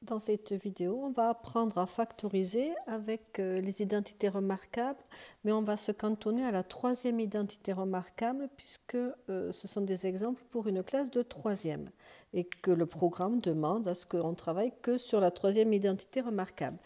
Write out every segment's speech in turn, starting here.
Dans cette vidéo, on va apprendre à factoriser avec les identités remarquables, mais on va se cantonner à la troisième identité remarquable puisque ce sont des exemples pour une classe de troisième et que le programme demande à ce qu'on travaille que sur la troisième identité remarquable.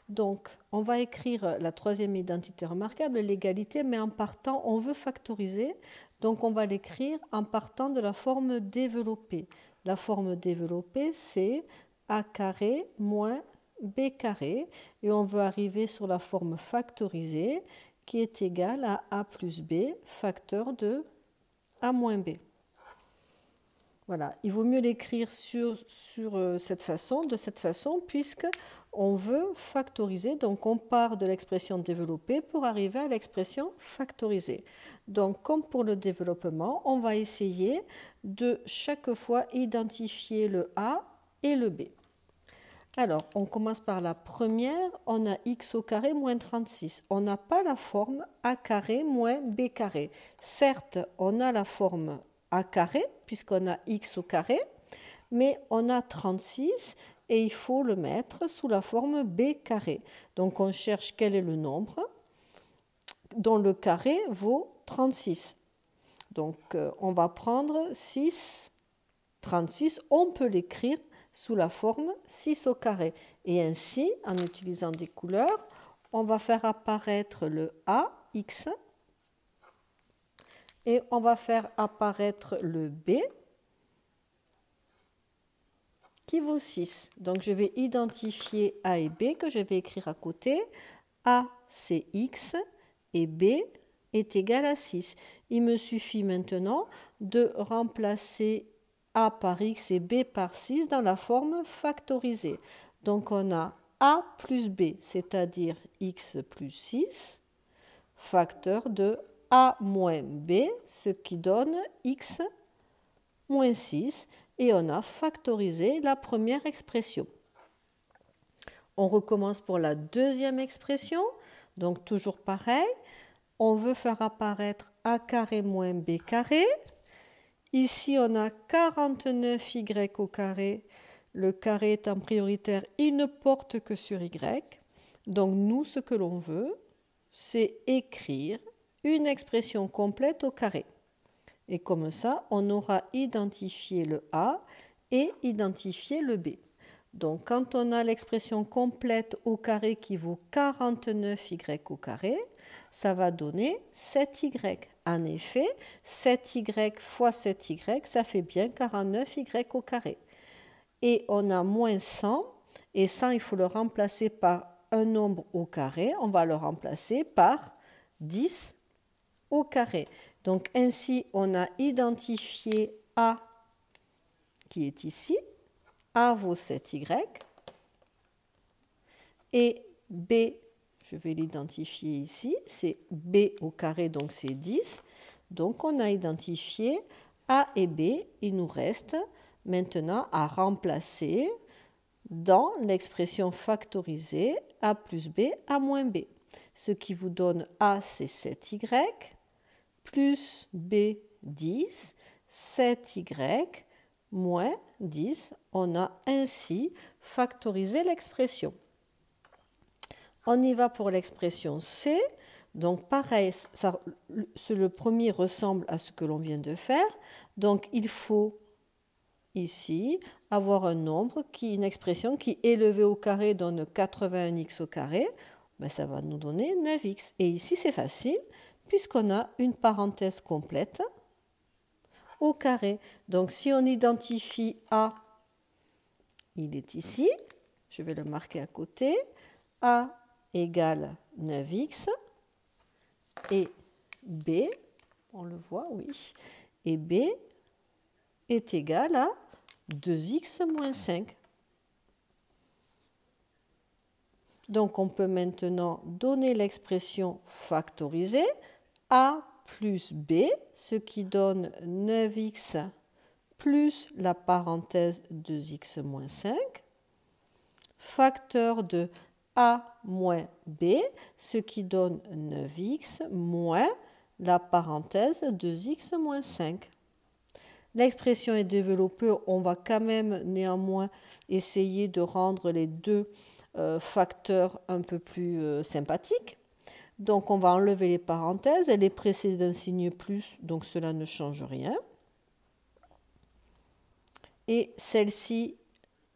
Donc, on va écrire la troisième identité remarquable, l'égalité, mais en partant, on veut factoriser, donc on va l'écrire en partant de la forme développée. La forme développée, c'est a carré moins b carré, et on veut arriver sur la forme factorisée qui est égale à a plus b facteur de a moins b. Voilà, il vaut mieux l'écrire de cette façon, puisque on veut factoriser, donc on part de l'expression développée pour arriver à l'expression factorisée. Donc comme pour le développement, on va essayer de chaque fois identifier le a et le b. Alors, on commence par la première, on a x au carré moins 36. On n'a pas la forme a carré moins b carré. Certes, on a la forme a carré, puisqu'on a x au carré, mais on a 36 et il faut le mettre sous la forme b carré. Donc, on cherche quel est le nombre dont le carré vaut 36. Donc, on va prendre 6, 36, on peut l'écrire sous la forme 6 au carré. Et ainsi, en utilisant des couleurs, on va faire apparaître le a, x, et on va faire apparaître le b, qui vaut 6. Donc je vais identifier a et b, que je vais écrire à côté. A, c'est x, et b est égal à 6. Il me suffit maintenant de remplacer a par x et b par 6 dans la forme factorisée. Donc on a a plus b, c'est-à-dire x plus 6, facteur de a moins b, ce qui donne x moins 6. Et on a factorisé la première expression. On recommence pour la deuxième expression. Donc toujours pareil, on veut faire apparaître a carré moins b carré. Ici, on a 49y au carré. Le carré étant prioritaire, il ne porte que sur y. Donc, nous, ce que l'on veut, c'est écrire une expression complète au carré. Et comme ça, on aura identifié le a et identifié le b. Donc, quand on a l'expression complète au carré qui vaut 49y au carré, ça va donner 7y. En effet, 7y fois 7y, ça fait bien 49y au carré. Et on a moins 100, et 100, il faut le remplacer par un nombre au carré. On va le remplacer par 10 au carré. Donc ainsi, on a identifié a qui est ici. A vaut 7y. Et b, je vais l'identifier ici, c'est b au carré, donc c'est 10. Donc on a identifié a et b. Il nous reste maintenant à remplacer dans l'expression factorisée a plus b, a moins b. Ce qui vous donne a, c'est 7y, plus b, 10, 7y, moins 10. On a ainsi factorisé l'expression. On y va pour l'expression C. Donc pareil, le premier ressemble à ce que l'on vient de faire. Donc il faut ici avoir un nombre, une expression qui élevée au carré donne 81x au carré. Ben, ça va nous donner 9x. Et ici c'est facile puisqu'on a une parenthèse complète au carré. Donc si on identifie A, il est ici. Je vais le marquer à côté. A égale 9x et b, on le voit, oui, et b est égal à 2x moins 5. Donc on peut maintenant donner l'expression factorisée a plus b, ce qui donne 9x plus la parenthèse 2x moins 5, facteur de a moins b, ce qui donne 9x moins la parenthèse 2x moins 5. L'expression est développée, on va quand même néanmoins essayer de rendre les deux facteurs un peu plus sympathiques. Donc on va enlever les parenthèses, elle est précédée d'un signe plus, donc cela ne change rien. Et celle-ci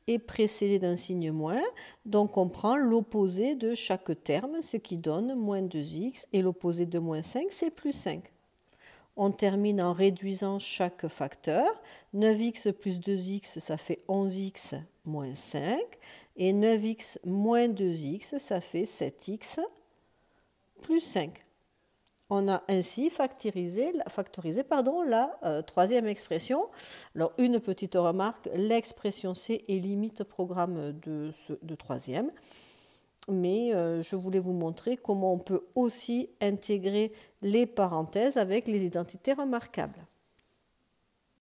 est précédée d'un signe moins, donc on prend l'opposé de chaque terme, ce qui donne moins 2x, et l'opposé de moins 5, c'est plus 5. On termine en réduisant chaque facteur. 9x plus 2x, ça fait 11x moins 5, et 9x moins 2x, ça fait 7x plus 5. On a ainsi factorisé la troisième expression. Alors, une petite remarque, l'expression C est limite programme de troisième, mais je voulais vous montrer comment on peut aussi intégrer les parenthèses avec les identités remarquables.